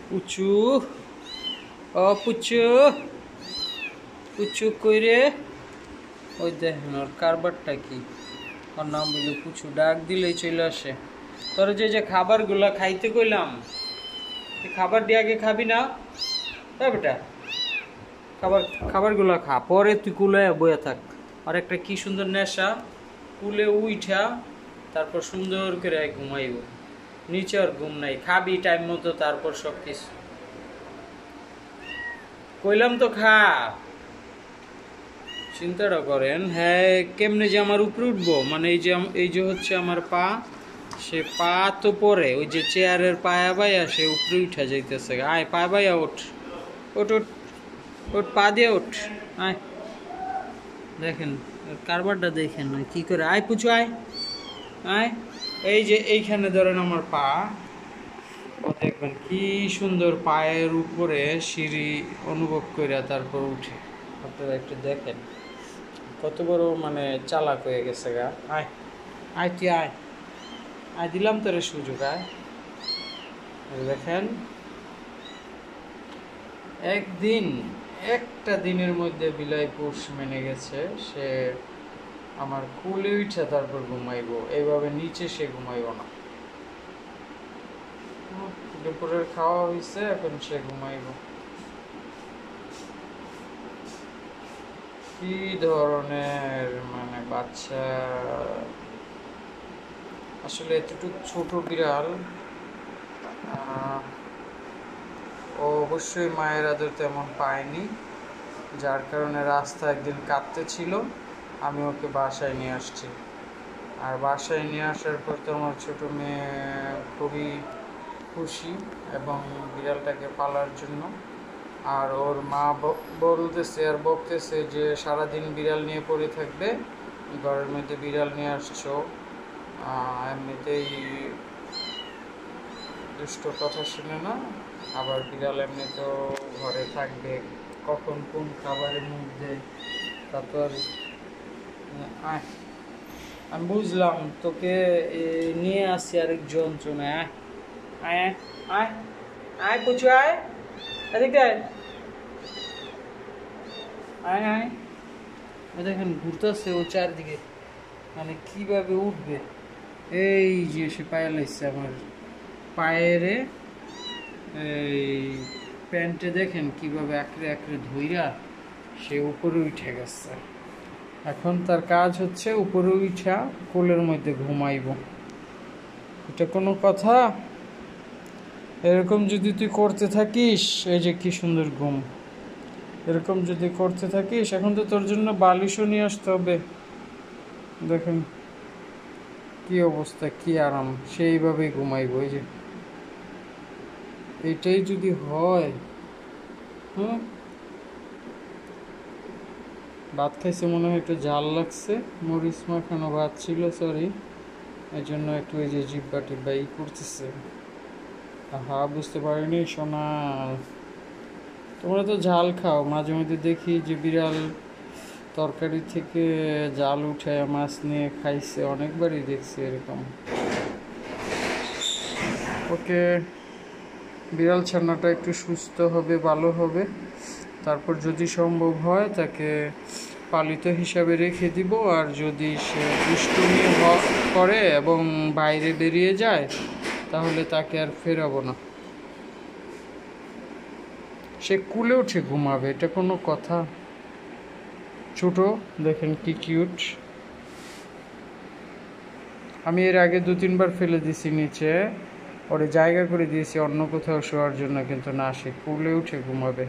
পুচু ও পুচু পুচু কই রে? ওই দেখেন ওর কারবারটা কি, ওর নাম বললো পুচু, ডাক দিলেই চলে আসে। তোর যে খাবারগুলা খাইতে কইলাম, খাবার দিয়ে আগে খাবি না? হ্যাঁ বেটা, খাবারগুলা খা, পরে তুই কুলে বয়ে থাক। আর একটা কি সুন্দর নেশা, কুলে উইঠা তারপর সুন্দর করে ঘুমাইব, নিচে আর ঘুম নাই, খাবি টাইম মতো, তারপর সব কিছু কইলাম তো খা। চিন্তাটা করেন, হ্যাঁ কেমনে যে আমার উপরে উঠবো, মানে এই যে হচ্ছে আমার পা, সে পা তো পরে ওই যে চেয়ারের পায়া বাইয়া সে উপরে উঠা যাইতেছে। আয় পায়া বাইয়া ওঠ, ওঠ ওঠ ওঠ, পা দিয়ে ওঠ, আয়। দেখেন কারবারটা দেখেন কি করে, আয় পুচু আয় আয়। এই যে এইখানে ধরেন আমার পা, ও দেখবেন কি সুন্দর পায়ের উপরে সিঁড়ি অনুভব করে তারপর উঠে। আপনারা একটু দেখেন কত বড় মানে চালাক হয়ে গেছে গা। আয় আয় তুই আয়, আয় দিলাম তোর সুযোগ, আয়। দেখেন একটা দিনের মধ্যে বিলাই পুষ মেনে গেছে, সে আমার কুলে উঠে তারপর ঘুমাইব, এইভাবে নিচে সে ঘুমাইব না। দুপুরের খাওয়া হয়েছে, এখন সে ঘুমাইব। কি ধরনের মানে বাচ্চা, আসলে এতটুকু ছোট বিড়াল, ও অবশ্যই মায়ের আদর তেমন পায়নি, যার কারণে রাস্তা একদিন কাঁদতেছিল, আমি ওকে বাসায় নিয়ে আসছি। আর বাসায় নিয়ে আসার পর তো আমার ছোটো মেয়ে খুবই খুশি এবং বিড়ালটাকে পালার জন্য। আর ওর মা বলতেছে আর বকতেছে যে সারাদিন বিড়াল নিয়ে পড়ে থাকবে, ঘরের মধ্যে বিড়াল নিয়ে আসছো, এমনিতেই দুষ্ট কথা শুনে না, আবার বিড়াল এমনি তো ঘরে থাকবে, কখন কোন খাবারের মধ্যে, তারপর আমি বুঝলাম তোকে নিয়ে আসছি আরেক যন্ত্রণায়। আয় আয় আয় আয় পুচু আয়, এদিকে আয় আয় আয়। দেখেন ঘুরতেছে ও চারদিকে, মানে কিভাবে উঠবে। এই যে সে পায়ে লাগছে আমার পায়েরে, এই প্যান্টে দেখেন কিভাবে আঁকড়ে আঁকড়ে ধইরা সে উপরে উঠে গেছে। এখন তার কাজ হচ্ছে উপরে উঠা কোলের মধ্যে ঘুমাইব। এটা কোনো কথা? এরকম যদি তুই করতে থাকিস, এই যে কি সুন্দর ঘুম, এরকম যদি করতে থাকিস, এখন তো তোর জন্য বালিশও নিয়ে আসতে হবে। দেখেন কি অবস্থা, কি আরাম, সেইভাবেই ঘুমাইব। এই যে এটাই যদি হয়, ভাত খাইছে মনে হয় একটু ঝাল লাগছে, মরিচ মাখানো ভাত ছিল, সরি, এই জন্য একটু এই যে জিব্বা টিব্বা ই করতেছে। বুঝতে পারিনি সোনা, তোমরা তো ঝাল খাও, মাঝে মধ্যে দেখি যে বিড়াল তরকারি থেকে জাল উঠায় মাছ নিয়ে খাইছে, অনেকবারই দেখছি এরকম। ওকে, বিড়াল ছানাটা একটু সুস্থ হবে, ভালো হবে, তারপর যদি সম্ভব হয় তাকে পালিত হিসাবে রেখে দিব। আর যদি সে দুষ্টুমি করে এবং বাইরে বেরিয়ে যায়, তাহলে তাকে আর ফেরাবো না, সে কুলে উঠে ঘুমাবে, এটা কোনো কথা? ছোট দেখেন কি কিউট। আমি এর আগে 2-3 বার ফেলে দিছি নিচে, ওরে জায়গা করে দিয়েছি অন্য কোথাও শোয়ার জন্য, কিন্তু না, সে কুলে উঠে ঘুমাবে।